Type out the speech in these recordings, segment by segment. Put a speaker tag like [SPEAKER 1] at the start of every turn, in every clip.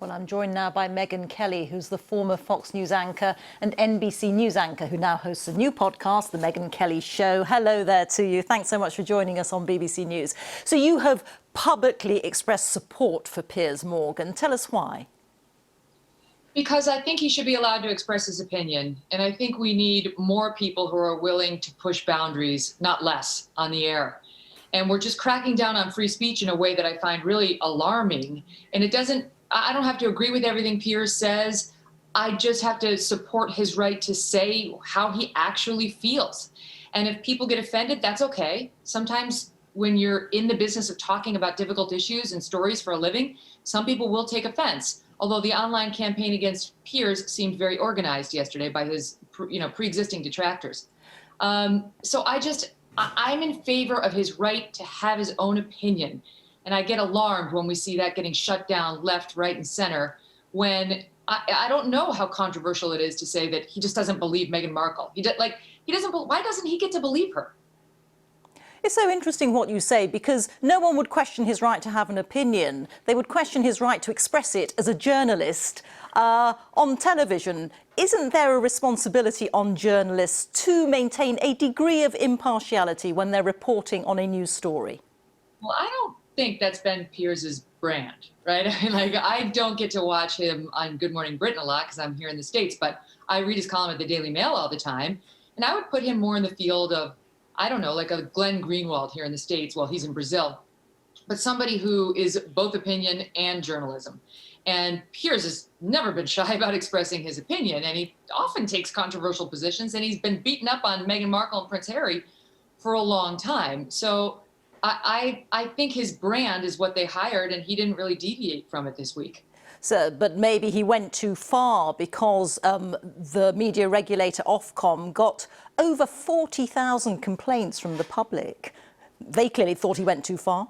[SPEAKER 1] Well, I'm joined now by Megyn Kelly, who's the former Fox News anchor and NBC News anchor, who now hosts a new podcast, The Megyn Kelly Show. Hello there to you. Thanks so much for joining us on BBC News. So you have publicly expressed support for Piers Morgan. Tell us why.
[SPEAKER 2] Because I think he should be allowed to express his opinion. And I think we need more people who are willing to push boundaries, not less, on the air. And we're just cracking down on free speech in a way that I find really alarming. And I don't have to agree with everything Piers says. I just have to support his right to say how he actually feels. And if people get offended, that's okay. Sometimes when you're in the business of talking about difficult issues and stories for a living, some people will take offense. Although the online campaign against Piers seemed very organized yesterday by his pre-existing detractors. So I'm in favor of his right to have his own opinion. And I get alarmed when we see that getting shut down left, right, and center, when I don't know how controversial it is to say that he just doesn't believe Meghan Markle. Why doesn't he get to believe her?
[SPEAKER 1] It's so interesting what you say, because no one would question his right to have an opinion. They would question his right to express it as a journalist on television. Isn't there a responsibility on journalists to maintain a degree of impartiality when they're reporting on a news story?
[SPEAKER 2] Well, I don't think that's been Piers's brand, right? I don't get to watch him on Good Morning Britain a lot because I'm here in the States, but I read his column at the Daily Mail all the time. And I would put him more in the field of, I don't know, like a Glenn Greenwald here in the States. Well, he's in Brazil, but somebody who is both opinion and journalism. And Piers has never been shy about expressing his opinion, and he often takes controversial positions, and he's been beaten up on Meghan Markle and Prince Harry for a long time. So I think his brand is what they hired, and he didn't really deviate from it this week.
[SPEAKER 1] So, but maybe he went too far, because the media regulator Ofcom got over 40,000 complaints from the public. They clearly thought he went too far.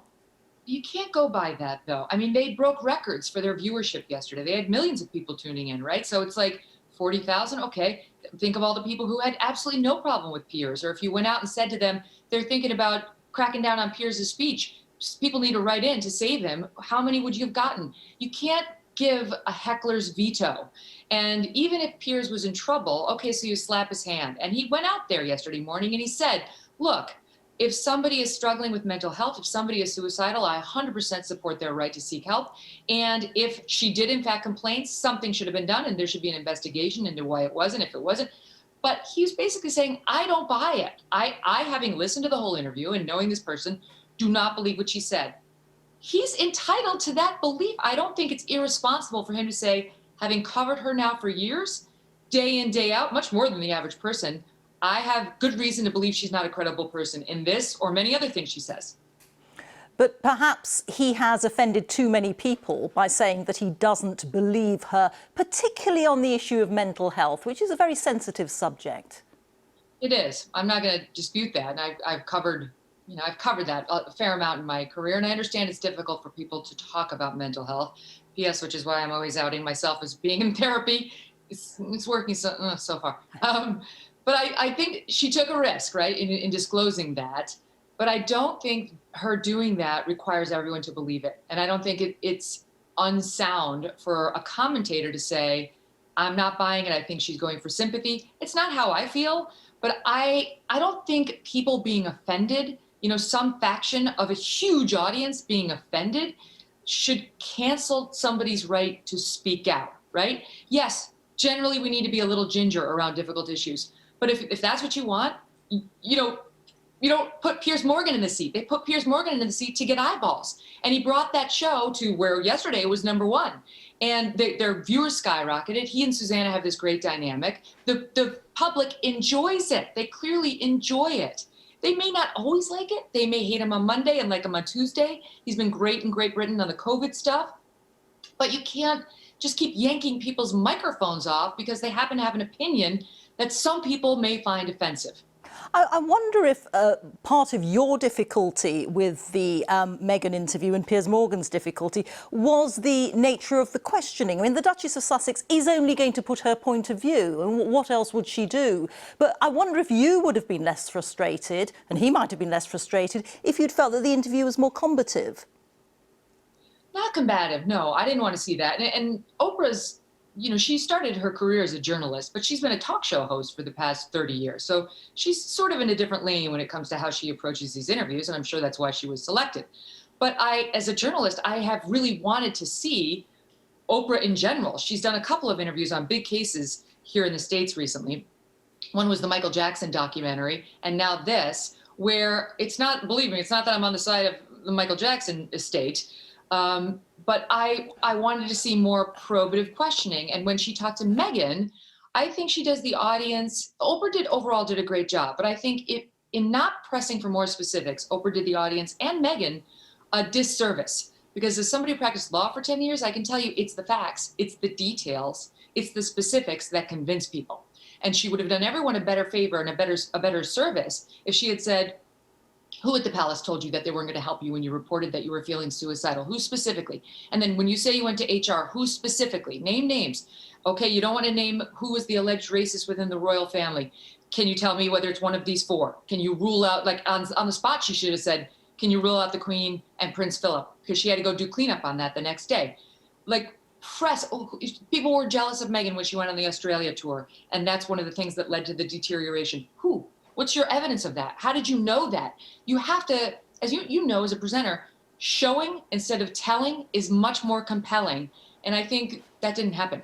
[SPEAKER 2] You can't go by that, though. I mean, they broke records for their viewership yesterday. They had millions of people tuning in, right? So it's like 40,000. Okay, think of all the people who had absolutely no problem with Piers. Or if you went out and said to them, they're thinking about cracking down on Piers's speech, people need to write in to save him, how many would you have gotten? You can't give a heckler's veto. And even if Piers was in trouble, okay, so you slap his hand. And he went out there yesterday morning and he said, look, if somebody is struggling with mental health, if somebody is suicidal, I 100% support their right to seek help. And if she did in fact complain, something should have been done and there should be an investigation into why it wasn't, if it wasn't. But he's basically saying, I don't buy it. I, having listened to the whole interview and knowing this person, do not believe what she said. He's entitled to that belief. I don't think it's irresponsible for him to say, having covered her now for years, day in, day out, much more than the average person, I have good reason to believe she's not a credible person in this or many other things she says.
[SPEAKER 1] But perhaps he has offended too many people by saying that he doesn't believe her, particularly on the issue of mental health, which is a very sensitive subject.
[SPEAKER 2] It is. I'm not going to dispute that. And I've covered that a fair amount in my career, and I understand it's difficult for people to talk about mental health. P.S., which is why I'm always outing myself as being in therapy. It's working so far. But I think she took a risk, right, in disclosing that. But I don't think her doing that requires everyone to believe it. And I don't think it's unsound for a commentator to say, I'm not buying it. I think she's going for sympathy. It's not how I feel, but I don't think people being offended, some faction of a huge audience being offended should cancel somebody's right to speak out, right? Yes, generally we need to be a little ginger around difficult issues. But if that's what you want, you don't put Piers Morgan in the seat. They put Piers Morgan in the seat to get eyeballs. And he brought that show to where yesterday it was #1. And their viewers skyrocketed. He and Susanna have this great dynamic. The public enjoys it. They clearly enjoy it. They may not always like it. They may hate him on Monday and like him on Tuesday. He's been great in Great Britain on the COVID stuff. But you can't just keep yanking people's microphones off because they happen to have an opinion that some people may find offensive.
[SPEAKER 1] I wonder if part of your difficulty with the Meghan interview and Piers Morgan's difficulty was the nature of the questioning. I mean, the Duchess of Sussex is only going to put her point of view, and what else would she do? But I wonder if you would have been less frustrated, and he might have been less frustrated, if you'd felt that the interview was more combative.
[SPEAKER 2] Not combative. No, I didn't want to see that. And Oprah's, she started her career as a journalist, but she's been a talk show host for the past 30 years. So she's sort of in a different lane when it comes to how she approaches these interviews. And I'm sure that's why she was selected. But as a journalist, I have really wanted to see Oprah in general. She's done a couple of interviews on big cases here in the States recently. One was the Michael Jackson documentary, and now this, where it's not, believe me, it's not that I'm on the side of the Michael Jackson estate, but I wanted to see more probative questioning. And when she talked to Meghan, I think she does the audience, Oprah overall did a great job, but I think in not pressing for more specifics, Oprah did the audience and Meghan a disservice. Because as somebody who practiced law for 10 years, I can tell you it's the facts, it's the details, it's the specifics that convince people. And she would have done everyone a better favor and a better service if she had said, who at the palace told you that they weren't going to help you when you reported that you were feeling suicidal? Who specifically? And then when you say you went to HR, who specifically? Name names. Okay, you don't want to name who was the alleged racist within the royal family. Can you tell me whether it's one of these four? Can you rule out, like on the spot, she should have said, can you rule out the Queen and Prince Philip? Because she had to go do cleanup on that the next day. Like press, people were jealous of Meghan when she went on the Australia tour. And that's one of the things that led to the deterioration. Who? What's your evidence of that? How did you know that? You have to, as you know, as a presenter, showing instead of telling is much more compelling. And I think that didn't happen.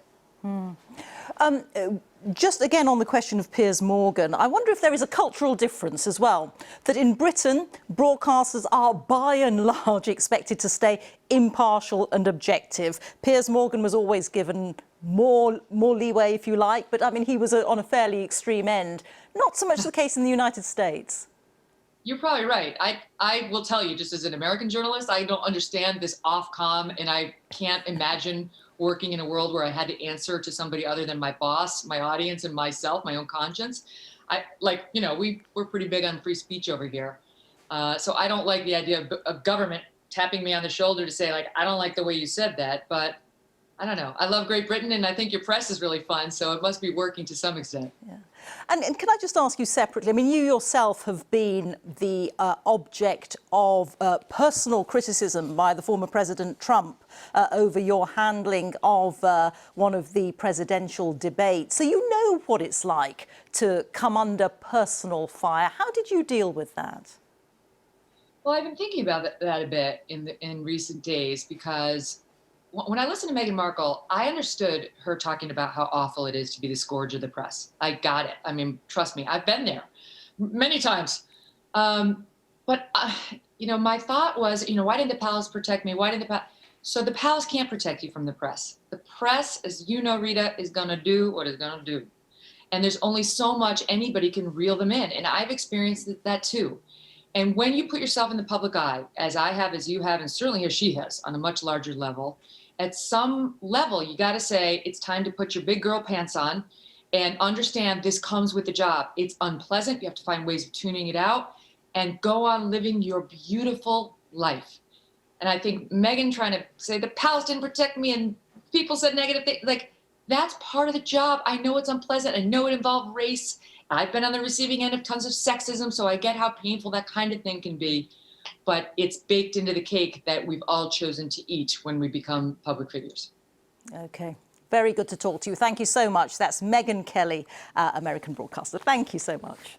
[SPEAKER 1] Just again on the question of Piers Morgan, I wonder if there is a cultural difference as well, that in Britain, broadcasters are by and large expected to stay impartial and objective. Piers Morgan was always given more leeway, if you like, but I mean, he was on a fairly extreme end. Not so much the case in the United States.
[SPEAKER 2] You're probably right. I will tell you, just as an American journalist, I don't understand this Ofcom, and I can't imagine working in a world where I had to answer to somebody other than my boss, my audience, and myself, my own conscience. We're pretty big on free speech over here. So I don't like the idea of government tapping me on the shoulder to say, like, I don't like the way you said that, but I don't know. I love Great Britain, and I think your press is really fun, so it must be working to some extent.
[SPEAKER 1] Yeah. And can I just ask you separately, I mean, you yourself have been the object of personal criticism by the former President Trump over your handling of one of the presidential debates. So you know what it's like to come under personal fire. How did you deal with that?
[SPEAKER 2] Well, I've been thinking about that a bit in recent days, because when I listened to Meghan Markle, I understood her talking about how awful it is to be the scourge of the press. I got it. I mean, trust me, I've been there many times. But my thought was, why didn't the palace protect me? So the palace can't protect you from the press. The press, as you know, Rita, is going to do what it's going to do. And there's only so much anybody can reel them in. And I've experienced that too. And when you put yourself in the public eye, as I have, as you have, and certainly as she has, on a much larger level, at some level, you got to say it's time to put your big girl pants on and understand this comes with the job. It's unpleasant. You have to find ways of tuning it out and go on living your beautiful life. And I think Meghan trying to say the palace didn't protect me and people said negative things, like, that's part of the job. I know it's unpleasant. I know it involved race. I've been on the receiving end of tons of sexism, so I get how painful that kind of thing can be. But it's baked into the cake that we've all chosen to eat when we become public figures.
[SPEAKER 1] OK. Very good to talk to you. Thank you so much. That's Megyn Kelly, American broadcaster. Thank you so much.